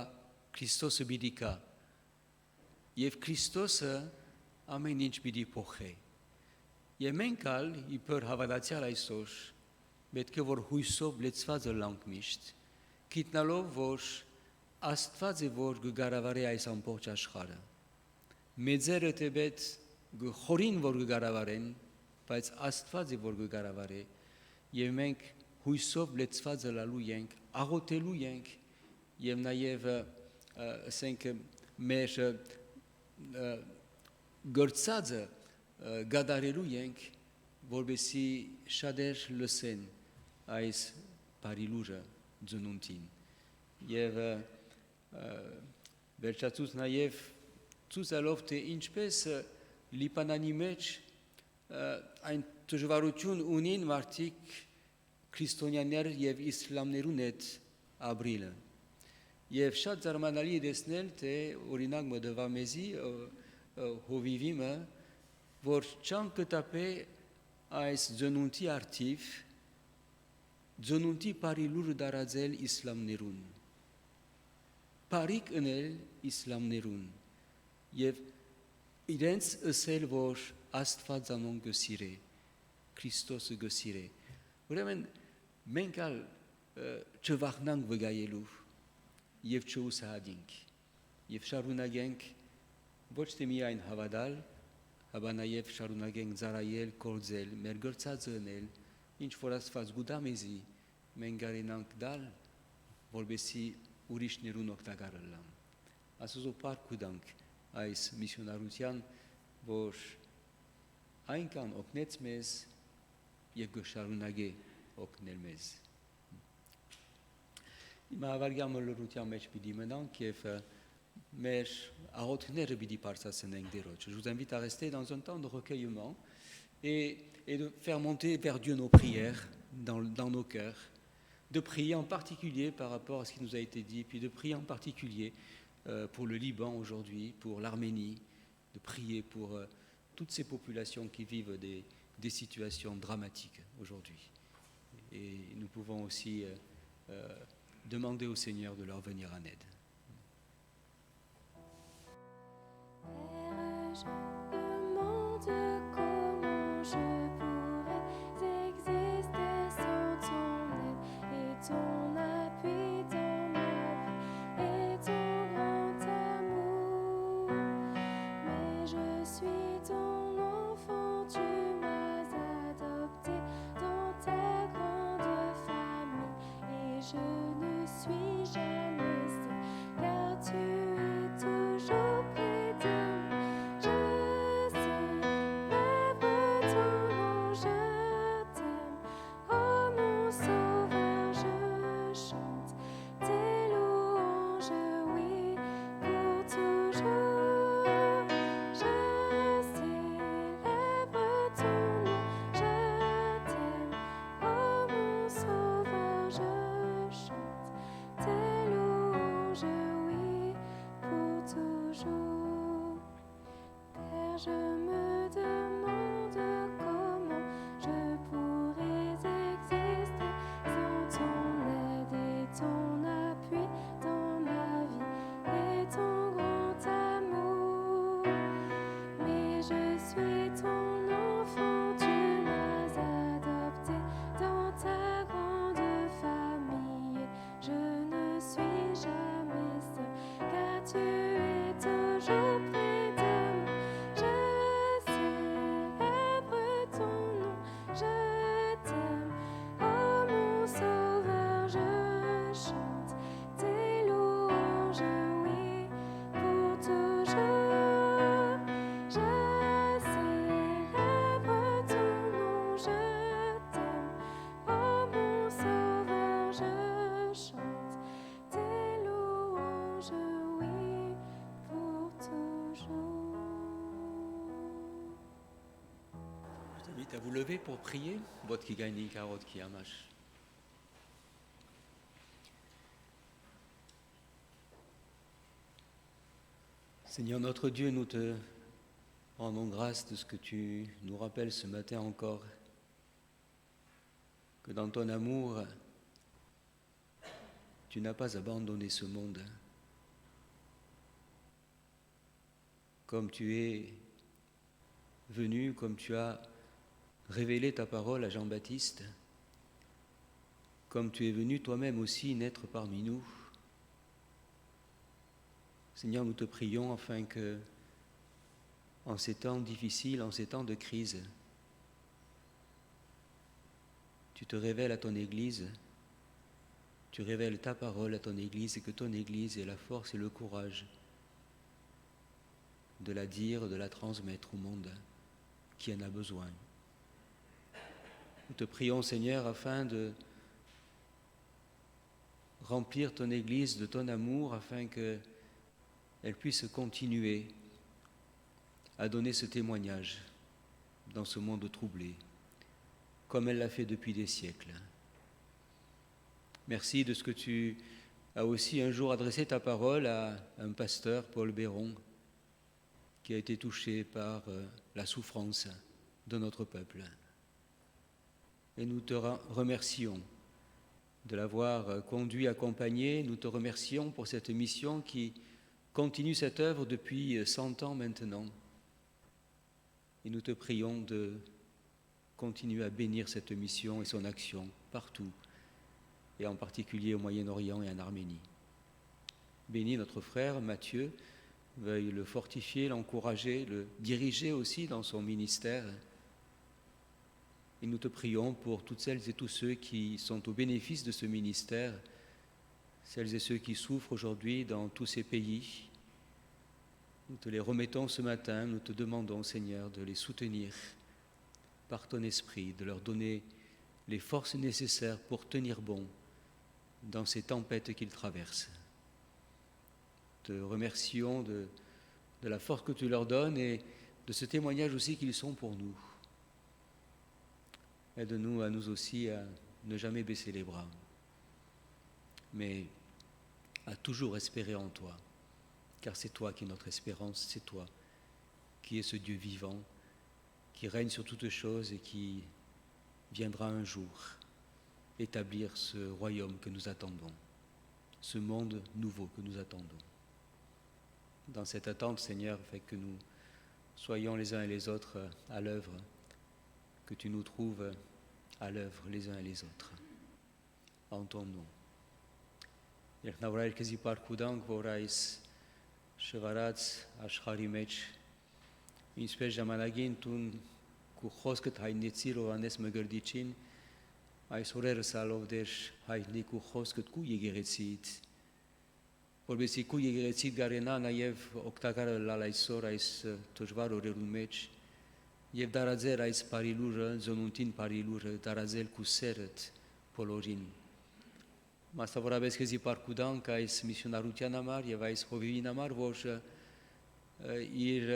Քրիստոսը պիտի կա, եւ Քրիստոսը ամեն ինչ պիտի փոխի։ Եվ մենք ալ իբր հավատացյալ այսօր պետք է որ հույսով լեցված լանք միշտ, գիտնալով, որ Աստված է, որ կգարավարի այս ամբողջ աշխարհը։ Մեծերը տեբետ խորին, որ կգարավարեն, բայց Աստված է, որ կգարավարի, եւ մենք հույսով լեցված լալու ենք, աղոթելու ենք եւ նաեւ ասենք մեր գործածը գադարելու ենք, որովհետեւ շատեր լսեն այս բարի լուրը ծնունդին եւ վերջացուց նաեւ ցույցելով թե ինչպես Լիբանանի մեջ այն դժվարություն ունին մարդիկ քրիստոնյաներ եւ իսլամներուն հետ ապրիլը եւ շատ զարմանալի է տեսնել թե օրինակ մոդվա մեզի հովիվիմը որ չան կտապե այս ծնունդի արդիվ ծնունդի բարի լուրը դարածել իսլամներուն բարիք ընել իսլամներուն Եվ իրենց ըսել, որ Աստված անուն գսիրե, Քրիստոսը գսիրե։ Ուրեմն մենք ալ չվախնանք վգայելու եւ չուսահատենք եւ շարունակենք ոչ թե միայն հավատալ, հաբա նաեւ շարունակենք ծառայել, գործել, մեր գործածը անել, ինչ որ Աստված գուտա մեզի, մենք կարենանք դալ, որբեսի ուրիշներուն օգտակար լինեն։ Աստծո փառք ուտանք այս միսիոնարության, որ այնքան օգնեց մեզ եւ գշարունակե օգնել մեզ։ Հիմա ավարգյամը լրության մեջ պիտի մնանք եւ մեր աղոթքները պիտի բարձրացնենք Տիրոջ. Je vous invite à rester dans un temps de recueillement et de faire monter vers Dieu nos prières dans nos cœurs, de prier en particulier par rapport à ce qui nous a été dit, puis de prier en particulier pour le Liban aujourd'hui, pour l'Arménie, de prier pour toutes ces populations qui vivent des situations dramatiques aujourd'hui. Et nous pouvons aussi demander au Seigneur de leur venir en aide. Père, je demande comment je pourrais exister sans ton aide et ton appui dans ma vie et ton grand amour. Mais je suis ton enfant, tu m'as adopté dans ta grande famille et je ne suis jamais seule car tu es toujours près de moi. Je célèbre ton nom, je t'aime, oh mon sauveur, je chante tes louanges, oui, pour toujours. Je célèbre ton nom, je t'aime, oh mon sauveur, je chante tes louanges, oui, pour toujours. Père, je me demande comment je pourrais exister sans ton aide et ton appui dans ma vie et ton grand amour. Mais je suis ton enfant, tu m'as adopté dans ta grande famille. Je ne suis jamais seule car tu es toujours près de moi. Je célèbre ton nom, je t'aime, oh mon sauveur, je chante tes louanges, oui, pour toujours. Je célèbre ton nom, je t'aime, oh mon sauveur, je chante tes louanges, oui, pour toujours. Je t'invite à vous lever pour prier. Votre qui gagne une carotte qui amache. Seigneur notre Dieu, nous te rendons grâce de ce que tu nous rappelles ce matin encore, que dans ton amour, tu n'as pas abandonné ce monde. Comme tu es venu, comme tu as révélé ta parole à Jean-Baptiste, comme tu es venu toi-même aussi naître parmi nous. Seigneur, nous te prions afin que, en ces temps difficiles, en ces temps de crise, tu te révèles à ton Église, tu révèles ta parole à ton Église et que ton Église ait la force et le courage de la dire, de la transmettre au monde qui en a besoin. Nous te prions, Seigneur, afin de remplir ton Église de ton amour, afin qu'elle puisse continuer à donner ce témoignage dans ce monde troublé, comme elle l'a fait depuis des siècles. Merci de ce que tu as aussi un jour adressé ta parole à un pasteur, Paul Béron, qui a été touché par la souffrance de notre peuple. Et nous te remercions de l'avoir conduit, accompagné. Nous te remercions pour cette mission qui continue cette œuvre depuis 100 ans maintenant. Et nous te prions de continuer à bénir cette mission et son action partout, et en particulier au Moyen-Orient et en Arménie. Bénis notre frère Matthieu, veuille le fortifier, l'encourager, le diriger aussi dans son ministère. Et nous te prions pour toutes celles et tous ceux qui sont au bénéfice de ce ministère, celles et ceux qui souffrent aujourd'hui dans tous ces pays. Nous te les remettons ce matin, nous te demandons, Seigneur, de les soutenir par ton esprit, de leur donner les forces nécessaires pour tenir bon dans ces tempêtes qu'ils traversent. Te remercions de la force que tu leur donnes et de ce témoignage aussi qu'ils sont pour nous. Aide-nous à nous aussi à ne jamais baisser les bras, mais à toujours espérer en toi, car c'est toi qui es notre espérance, c'est toi qui es ce Dieu vivant, qui règne sur toutes choses et qui viendra un jour établir ce royaume que nous attendons, ce monde nouveau que nous attendons. Dans cette attente, Seigneur, fais que nous soyons les uns et les autres à l'œuvre, que tu nous trouves à l'œuvre les uns et les autres, en ton nom. Երբ նա վրա երկեզի պարքուդանք, որ այս շվարած աշխարհի մեջ ինչպես ժամանակին տուն քու խոսքդ հայտնեցիր Հովհաննես Մկրտիչին, այս օրերս ալով դեր հայտնի քու խոսքդ քու եկեղեցիից, որովհետեւ քու եկեղեցիդ գարենա նաև օգտակարը լալ այսօր այս դժվար օրերուն մեջ եւ դարաձեր այս բարի լուրը, զոնունտին բարի լուրը դարաձել քու սերդ բոլորին Մասնավորապես քեզի պարքուդանք այս միսիոնարության համար եւ այս հովիվին համար, որ իր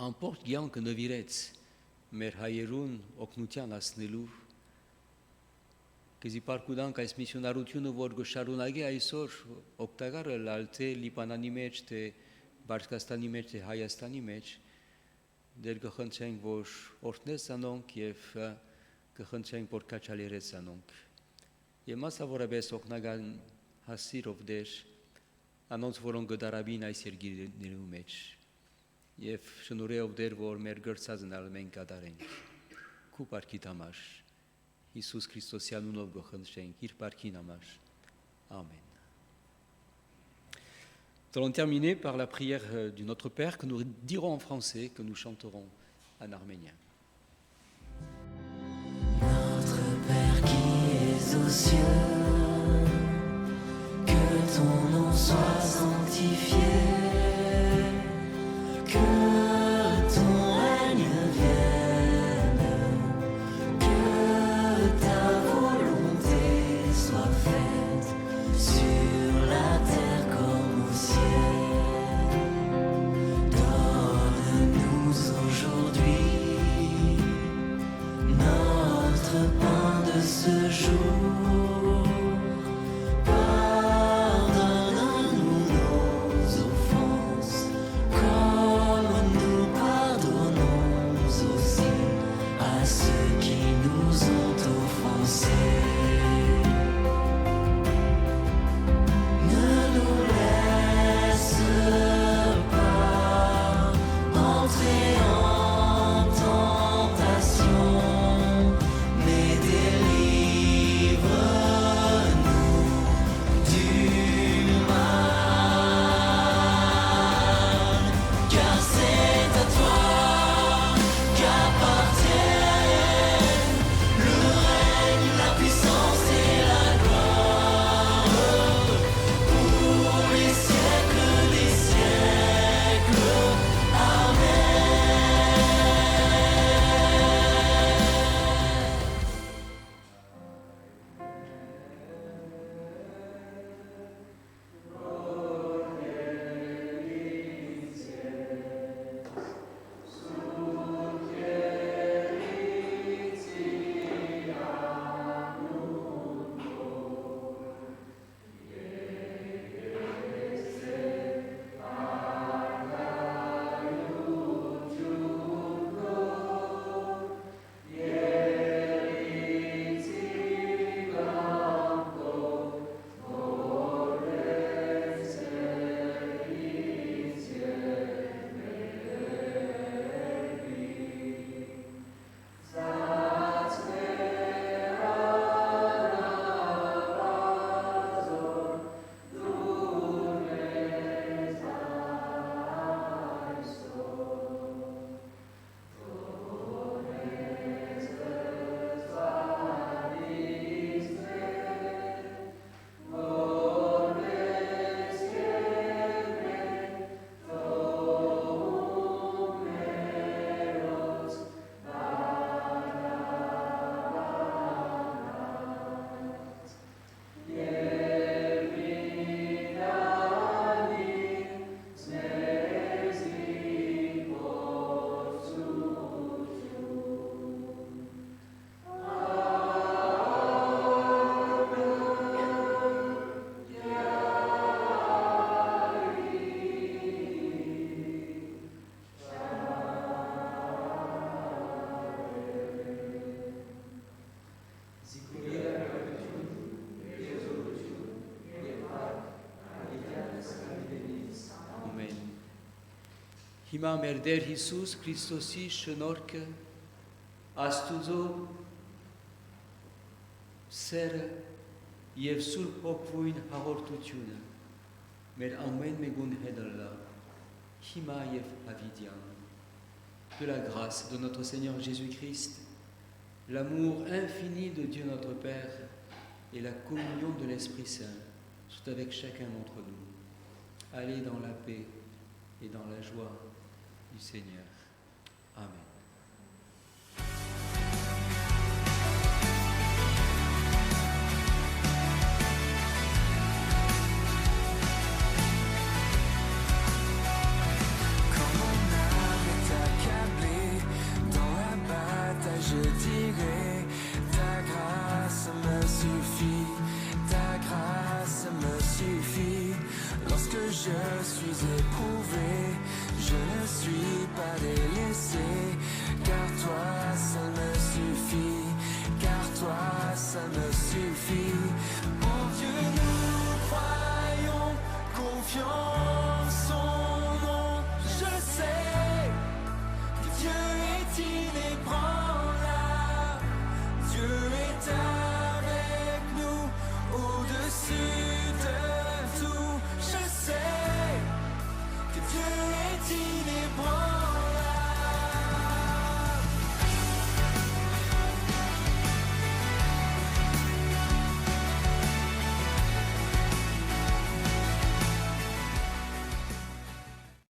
ամբողջ կյանքը նվիրեց մեր հայերուն օգնության հասնելու քեզի պարքուդանք այս միսիոնարությունը, որ գշարունակի այսօր օգտակարը լալ թե Լիբանանի մեջ, թե Բարձկաստանի մեջ, թե Հայաստանի մեջ, դեր կխնդրենք, որ օրհնես անոնք եւ կխնդրենք, որ քաչալերես անոնք Եվ մասնավորապես օգնական հասիր ով դեր անոնց որոնք գդարաբին այս երկիրներու մեջ եւ շնորհեով դեր որ մեր գրծածն ալ մենք կատարենք քու բարքիդ համար Հիսուս Քրիստոսյան անունով գխնդրենք իր բարքին համար Amen. Nous allons terminer par la prière du Notre Père que nous dirons en français, que nous chanterons en arménien. Aux cieux, que ton nom soit sanctifié, que ton règne vienne, que ta volonté soit faite sur la terre comme au ciel. Donne-nous aujourd'hui notre pain de ce jour. Mais délivre Amen. Hima merder Jesus Christosi shenorke astuzo ser yev sur hokvuin hahortutiuna mer amen megun hedalla hima yev havidian. Que la grâce de notre Seigneur Jésus-Christ, l'amour infini de Dieu notre Père et la communion de l'Esprit Saint soient avec chacun d'entre nous. Allez dans la paix et dans la joie du Seigneur. Amen. Je suis éprouvé, je ne suis pas délaissé, car toi seul